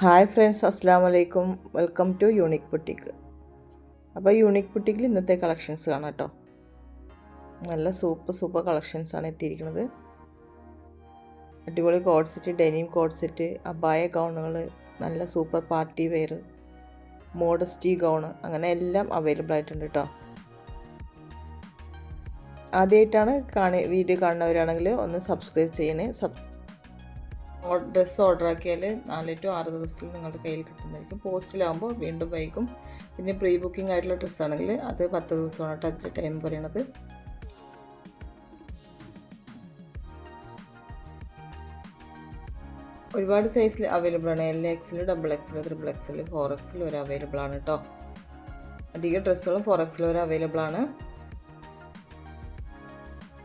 Hi friends, അസ്സാം വലൈക്കും. Welcome to unique boutique. അപ്പോൾ യൂണിക് ബുട്ടിക്കിൽ ഇന്നത്തെ കളക്ഷൻസ് കാണാം കേട്ടോ. നല്ല സൂപ്പർ കളക്ഷൻസാണ് എത്തിയിരിക്കുന്നത്. അടിപൊളി coord set, denim coord set, അബായ ഗൗണുകൾ, നല്ല super party wear, modesty gown, അങ്ങനെ എല്ലാം അവൈലബിൾ ആയിട്ടുണ്ട് കേട്ടോ. ആദ്യമായിട്ടാണ് വീഡിയോ കാണുന്നവരാണെങ്കിൽ ഒന്ന് സബ്സ്ക്രൈബ് ചെയ്യണേ. ഡ്രസ്സ് ഓർഡർ ആക്കിയാൽ 4 to 6 ദിവസത്തിൽ നിങ്ങളുടെ കയ്യിൽ കിട്ടുന്നതായിരിക്കും. പോസ്റ്റിലാകുമ്പോൾ വീണ്ടും വൈകും. പിന്നെ പ്രീ ബുക്കിംഗ് ആയിട്ടുള്ള ഡ്രസ്സാണെങ്കിൽ അത് 10 ദിവസമാണ് കേട്ടോ അതിൻ്റെ ടൈം പറയണത്. ഒരുപാട് സൈസിൽ അവൈലബിൾ ആണ്. LXL, XXL, XXL, 4XL വരെ അവൈലബിൾ ആണ് കേട്ടോ. അധിക ഡ്രസ്സുകളും 4XL വരെ അവൈലബിൾ ആണ്.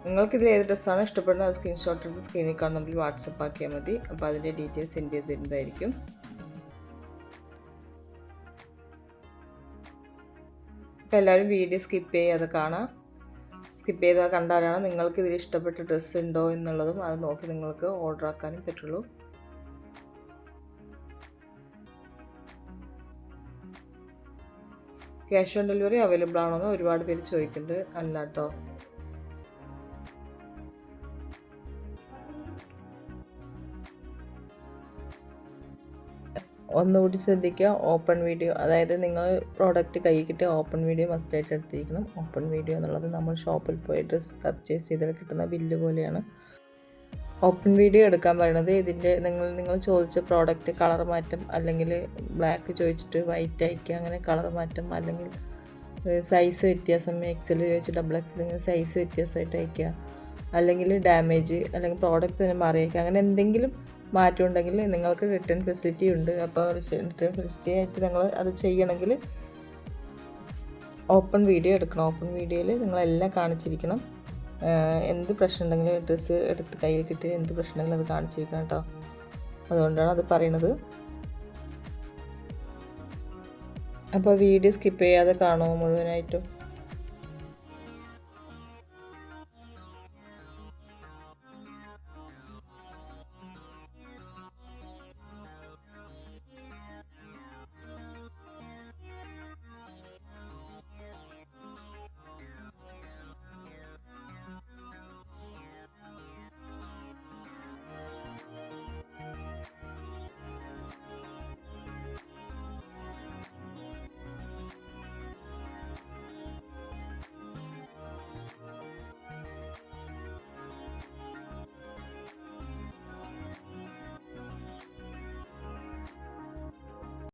നിങ്ങൾക്കിതിൽ ഏത് ഡ്രസ്സാണ് ഇഷ്ടപ്പെടുന്നത് അത് സ്ക്രീൻഷോട്ട് എടുത്ത് സ്ക്രീനിൽ കാണുന്നെങ്കിൽ വാട്സപ്പ് ആക്കിയാൽ മതി. അപ്പോൾ അതിൻ്റെ ഡീറ്റെയിൽസ് സെൻഡ് ചെയ്ത് തരുന്നതായിരിക്കും. അപ്പോൾ എല്ലാവരും വീഡിയോ സ്കിപ്പ് ചെയ്യാതെ കാണാം. സ്കിപ്പ് ചെയ്താൽ കണ്ടാലാണ് നിങ്ങൾക്ക് ഇതിൽ ഇഷ്ടപ്പെട്ട ഡ്രസ്സ് ഉണ്ടോ എന്നുള്ളതും അത് നോക്കി നിങ്ങൾക്ക് ഓർഡർ ആക്കാനും പറ്റുള്ളൂ. ക്യാഷ് ഓൺ ഡെലിവറി അവൈലബിൾ ആണോ എന്ന് ഒരുപാട് പേര് ചോദിക്കുന്നുണ്ട്. അല്ല കേട്ടോ. ഒന്നുകൂടി ശ്രദ്ധിക്കുക, ഓപ്പൺ വീഡിയോ, അതായത് നിങ്ങൾ പ്രോഡക്റ്റ് കയ്യിൽ കിട്ടിയ ഓപ്പൺ വീഡിയോ മസ്റ്റായിട്ട് എടുത്തിരിക്കണം. ഓപ്പൺ വീഡിയോ എന്നുള്ളത് നമ്മൾ ഷോപ്പിൽ പോയി ഡ്രസ്സ് പർച്ചേസ് ചെയ്താൽ കിട്ടുന്ന ബില്ല് പോലെയാണ്. ഓപ്പൺ വീഡിയോ എടുക്കാൻ പറയുന്നത് ഇതിൻ്റെ നിങ്ങൾ ചോദിച്ച പ്രോഡക്റ്റ് കളർ മാറ്റം, അല്ലെങ്കിൽ ബ്ലാക്ക് ചോദിച്ചിട്ട് വൈറ്റ് അയക്കുക, അങ്ങനെ കളർ മാറ്റം, അല്ലെങ്കിൽ സൈസ് വ്യത്യാസം, XL ചോദിച്ച് XXL ഇങ്ങനെ സൈസ് വ്യത്യാസമായിട്ട് അയക്കുക, അല്ലെങ്കിൽ ഡാമേജ്, അല്ലെങ്കിൽ പ്രോഡക്റ്റ് തന്നെ മാറി അയക്കുക, അങ്ങനെ എന്തെങ്കിലും മാറ്റം ഉണ്ടെങ്കിൽ നിങ്ങൾക്ക് റിട്ടേൺ ഫെസിലിറ്റി ഉണ്ട്. അപ്പോൾ റിട്ടേൺ ഫെസിലിറ്റി ആയിട്ട് നിങ്ങൾ അത് ചെയ്യണമെങ്കിൽ ഓപ്പൺ വീഡിയോ എടുക്കണം. ഓപ്പൺ വീഡിയോയിൽ നിങ്ങളെല്ലാം കാണിച്ചിരിക്കണം. എന്ത് പ്രശ്നം ഉണ്ടെങ്കിലും ഡ്രസ്സ് എടുത്ത് കയ്യിൽ കിട്ടി എന്ത് പ്രശ്നം ഉണ്ടെങ്കിലും അത് കാണിച്ചിരിക്കണം കേട്ടോ. അതുകൊണ്ടാണ് അത് പറയുന്നത്. അപ്പോൾ വീഡിയോ സ്കിപ്പ് ചെയ്യാതെ കാണുമോ മുഴുവനായിട്ടും.